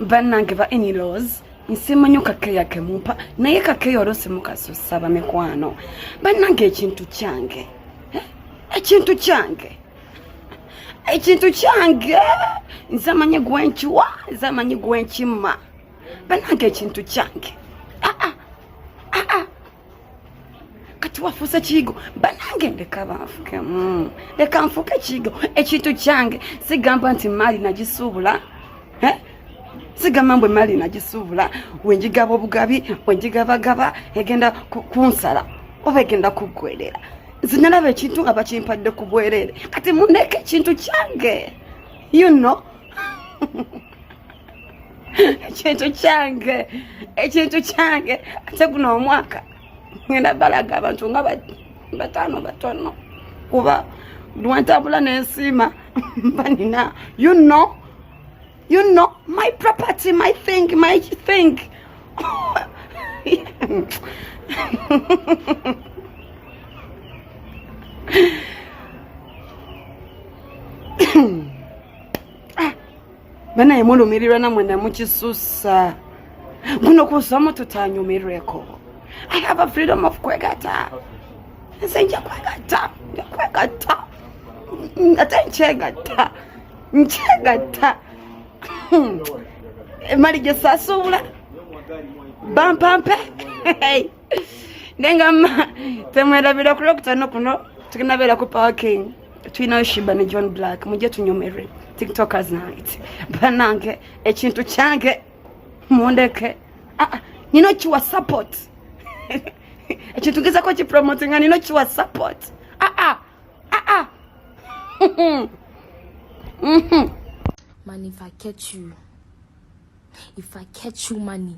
Bannange ba any laws. Nsimanyo kake yake mumpa naye kake yorose mukasosaba mekwano. Bannange ekintu kyange. Ekintu kyange. Ekintu kyange. Nzamanye gwenchiwa, nzamanye gwenchima. Bannange ekintu kyange. Kati wafusa chigo banange ndeka bafuke leka nfuke chigo ekintu kyange sigamba nti mali nagisubula sigamba mbwe mali nagisubula wenjigaba obugabi wenjigabagaba egenda kunsala oba egenda kugwerera zinalaba ekintu nga bakimpadde ku bwerere kati mundeke ekintu kyange you know. Ekintu kyange ate guno omwaka ngenda balaga abantu nga batano batono kuba luwantambula n'ensiima banina you know my property my thing bana yemulumirirwa namwe namukisusa guno kusomo tutanyumirweko. I have a freedom of kwegata. Nsenja kwegata. Nchegata. Mali gesasula. Bampampe. Nengama temwera bila kulokutano kuno. Tukinabera ku parking. Twina Shiba ne John Black. Muje tunyomere. TikTokers night. Banange ekintu kyange mondeke. Nino chiwa support. Ekintu ko chi promoting and nino chiwa support. Man, if I catch you, money,